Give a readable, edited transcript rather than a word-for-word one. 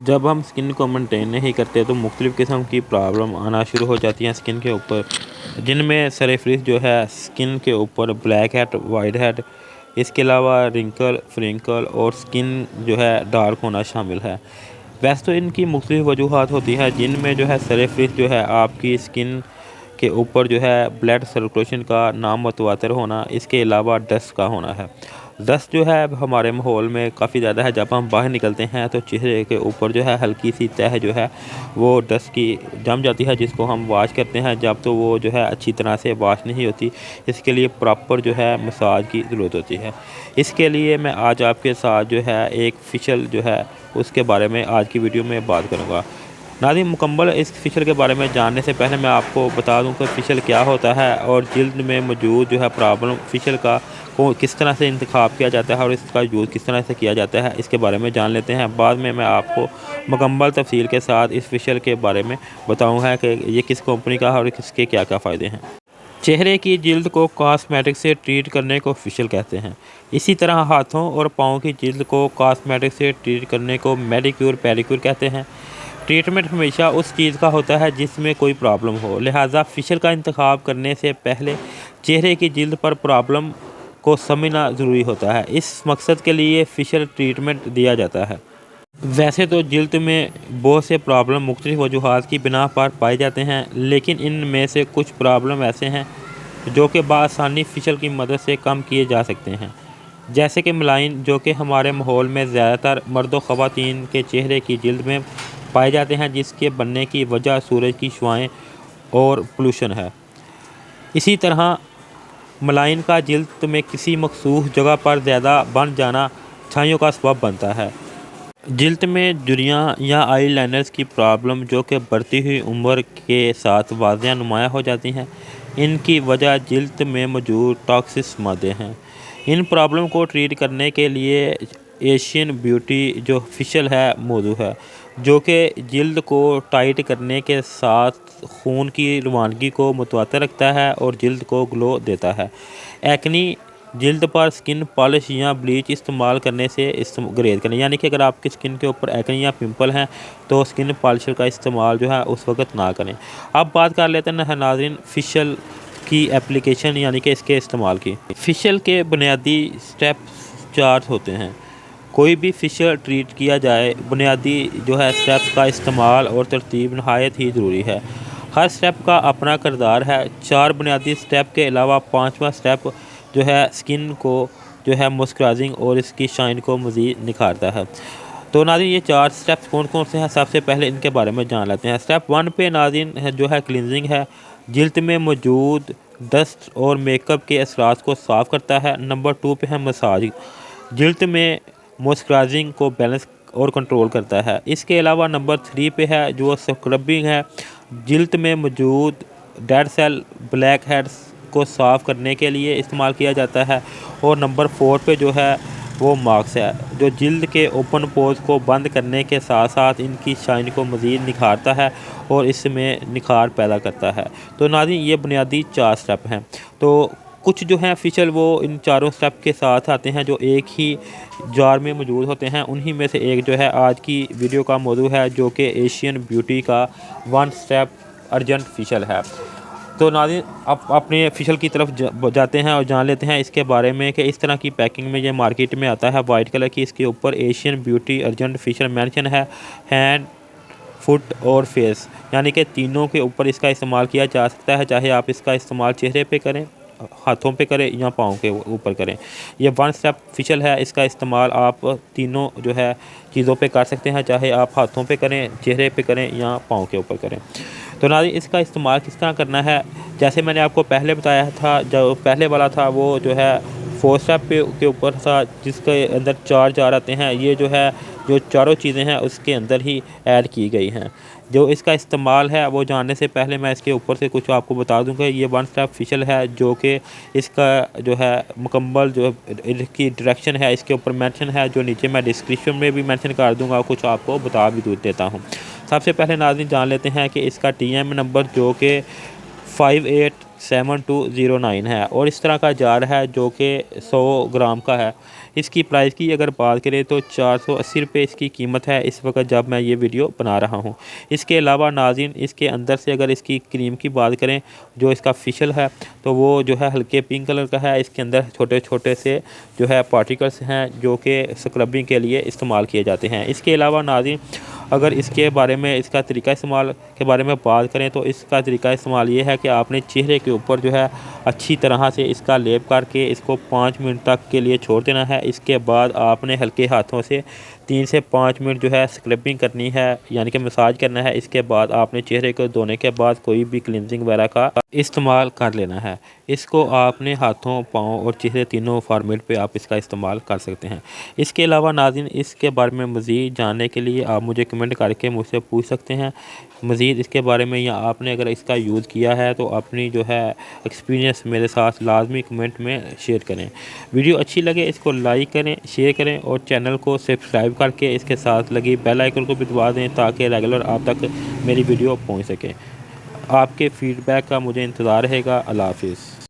जब हम स्किन को मेंटेन नहीं करते तो मुख्तलिफ़ किस्म की प्रॉब्लम आना शुरू हो जाती हैं स्किन के ऊपर, जिनमें सरफेस जो है स्किन के ऊपर ब्लैक हेड, वाइट हेड, इसके अलावा रिंकल, फ्रिंकल और स्किन जो है डार्क होना शामिल है। वैसे तो इनकी मुख्तलिफ़ वजूहात होती हैं, जिनमें जो है सरफेस जो है आपकी स्किन के ऊपर जो है ब्लड सर्कुलेशन का नामुतवातर होना, इसके अलावा डस्ट का होना है। डस्ट जो है हमारे माहौल में काफ़ी ज़्यादा है। जब हम बाहर निकलते हैं तो चेहरे के ऊपर जो है हल्की सी तह जो है वो डस्ट की जम जाती है, जिसको हम वॉश करते हैं जब, तो वो जो है अच्छी तरह से वॉश नहीं होती। इसके लिए प्रॉपर जो है मसाज की ज़रूरत होती है। इसके लिए मैं आज आपके साथ जो है एक फेशियल जो है उसके बारे में आज की वीडियो में बात करूँगा। नाज़रीन, मुकम्मल इस फेशियल के बारे में जानने से पहले मैं आपको बता दूं कि फेशियल क्या होता है और जिल्द में मौजूद जो है प्रॉब्लम फेशियल का को किस तरह से इंतखाब किया जाता है और इसका यूज़ किस तरह से किया जाता है, इसके बारे में जान लेते हैं। बाद में मैं आपको मुकम्मल तफसील के साथ इस फेशियल के बारे में बताऊँगा कि ये किस कंपनी का है और इसके क्या क्या फ़ायदे हैं। चेहरे की जिल्द को कॉस्मेटिक से ट्रीट करने को फेशियल कहते हैं। इसी तरह हाथों और पाँव की जिल्द को कॉस्मेटिक से ट्रीट करने को मैडिक्योर पेडिक्योर कहते हैं। ट्रीटमेंट हमेशा उस चीज़ का होता है जिसमें कोई प्रॉब्लम हो, लिहाजा फेशियल का इंतखाब करने से पहले चेहरे की जिल्द पर प्रॉब्लम को समझना ज़रूरी होता है। इस मकसद के लिए फेशियल ट्रीटमेंट दिया जाता है। वैसे तो जिल्द में बहुत से प्रॉब्लम मुख्तलिफ वजूहात की बिना पर पाए जाते हैं, लेकिन इनमें से कुछ प्रॉब्लम ऐसे हैं जो कि बआसानी फेशियल की मदद से कम किए जा सकते हैं। जैसे कि मलाइन, जो कि हमारे माहौल में ज़्यादातर मर्द व ख़वातीन के चेहरे की जिल्द में पाए जाते हैं, जिसके बनने की वजह सूरज की शुआएं और पोल्यूशन है। इसी तरह मलाइन का जिल्द में किसी मखसूस जगह पर ज़्यादा बन जाना छाइयों का सबब बनता है। जिल्द में झुर्रियाँ या आई लाइनर्स की प्रॉब्लम, जो कि बढ़ती हुई उम्र के साथ वाज़िया नुमायाँ हो जाती हैं, इनकी वजह जिल्द में मौजूद टॉक्सिक मादे हैं। इन प्रॉब्लम को ट्रीट करने के लिए एशियन ब्यूटी जो फेशियल है मौजूद है, जो कि जिल्द को टाइट करने के साथ खून की रवानगी को मुतवातर रखता है और जिल्द को ग्लो देता है। एक्नी जिल्द पर स्किन पॉलिश या ब्लीच इस्तेमाल करने से गुरेज करें, यानी कि अगर आपकी स्किन के ऊपर एक्ने या पिंपल हैं तो स्किन पॉलिशर का इस्तेमाल जो है उस वक्त ना करें। अब बात कर लेते हैं नाज़रीन फेशियल की एप्लीकेशन यानी कि इसके इस्तेमाल की। फेशियल के बुनियादी स्टेप 4 होते हैं। कोई भी फेशियल ट्रीट किया जाए, बुनियादी जो है स्टेप्स का इस्तेमाल और तरतीब नहायत ही ज़रूरी है। हर स्टेप का अपना किरदार है। 4 बुनियादी स्टेप के अलावा 5वां स्टेप जो है स्किन को जो है मॉइस्चराइजिंग और इसकी शाइन को मज़ीद निखारता है। तो नाज़रीन, ये 4 स्टेप्स कौन कौन से हैं, सबसे पहले इनके बारे में जान लेते हैं। स्टेप 1 पे नाज़रीन है जो है क्लिनजिंग है। जिल्द में मौजूद डस्ट और मेकअप के असरात को साफ़ करता है। नंबर 2 पे है मसाज। जिल्द में मॉइस्चराइजिंग को बैलेंस और कंट्रोल करता है। इसके अलावा नंबर 3 पे है जो स्क्रबिंग है। जिल्द में मौजूद डेड सेल, ब्लैक हेड्स को साफ़ करने के लिए इस्तेमाल किया जाता है। और नंबर 4 पे जो है वो मास्क है, जो जिल्द के ओपन पोर्स को बंद करने के साथ साथ इनकी शाइन को मज़ीद निखारता है और इसमें निखार पैदा करता है। तो नाज़रीन, ये बुनियादी 4 स्टेप हैं। तो कुछ जो हैं फेशियल वो इन चारों स्टेप के साथ आते हैं, जो एक ही जार में मौजूद होते हैं। उन्हीं में से एक जो है आज की वीडियो का मौजू है, जो कि एशियन ब्यूटी का 1 स्टेप अर्जेंट फेशियल है। तो नाज़रीन, अब अपने फेशियल की तरफ जाते हैं और जान लेते हैं इसके बारे में कि इस तरह की पैकिंग में ये मार्केट में आता है वाइट कलर की। इसके ऊपर Asian beauty urgent facial mention है। हैंड, फुट और फेस यानी कि तीनों के ऊपर इसका इस्तेमाल किया जा सकता है, चाहे आप इसका इस्तेमाल चेहरे पे करें, हाथों पे करें या पाँव के ऊपर करें। ये 1 स्टेप फेशियल है। इसका इस्तेमाल आप तीनों जो है चीज़ों पे कर सकते हैं, चाहे आप हाथों पे करें, चेहरे पे करें या पाँव के ऊपर करें। तो नाज़रीन, इसका इस्तेमाल किस तरह करना है, जैसे मैंने आपको पहले बताया था, जो पहले वाला था वो जो है 4 स्टेप के ऊपर था, जिसके अंदर 4 जार आते हैं। ये जो है जो चारों चीज़ें हैं उसके अंदर ही ऐड की गई हैं। जो इसका इस्तेमाल है वो जानने से पहले मैं इसके ऊपर से कुछ आपको बता दूं कि ये 1 स्टेप फेशियल है, जो कि इसका जो है मुकम्मल जो इसकी डायरेक्शन है इसके ऊपर मेंशन है, जो नीचे मैं डिस्क्रिप्शन में भी मेंशन कर दूंगा, कुछ आपको बता भी देता हूं। सबसे पहले नाज़रीन जान लेते हैं कि इसका TM नंबर जो कि 587209 है और इस तरह का जार है जो कि 100 ग्राम का है। इसकी प्राइस की अगर बात करें तो 480 रुपये इसकी कीमत है इस वक्त जब मैं ये वीडियो बना रहा हूँ। इसके अलावा नाज़रीन इसके अंदर से अगर इसकी क्रीम की बात करें, जो इसका फिशल है तो वो जो है हल्के पिंक कलर का है। इसके अंदर छोटे छोटे से जो है पार्टिकल्स हैं जो कि स्क्रबिंग के लिए इस्तेमाल किए जाते हैं। इसके अलावा नाज़रीन अगर इसके बारे में इसका तरीका इस्तेमाल के बारे में बात करें तो इसका तरीका इस्तेमाल ये है कि आपने चेहरे के ऊपर जो है अच्छी तरह से इसका लेप करके इसको 5 मिनट तक के लिए छोड़ देना है। इसके बाद आपने हल्के हाथों से 3 से 5 मिनट जो है स्क्रबिंग करनी है, यानी कि मसाज करना है। इसके बाद आपने चेहरे को धोने के बाद कोई भी क्लिनजिंग वगैरह का इस्तेमाल कर लेना है। इसको आपने हाथों, पाँव और चेहरे तीनों फॉर्मेट पे आप इसका इस्तेमाल कर सकते हैं। इसके अलावा नाज़रीन इसके बारे में मज़ीद जानने के लिए आप मुझे कमेंट करके मुझसे पूछ सकते हैं मज़ीद इसके बारे में, या आपने अगर इसका यूज़ किया है तो अपनी जो है एक्सपीरियंस मेरे साथ लाजमी कमेंट में शेयर करें। वीडियो अच्छी लगे इसको लाइक करें, शेयर करें और चैनल को सब्सक्राइब करके इसके साथ लगी बेल आइकन को भी दबा दें ताकि रेगुलर आप तक मेरी वीडियो पहुंच सके। आपके फ़ीडबैक का मुझे इंतज़ार रहेगा। अल्लाह हाफ़िज़।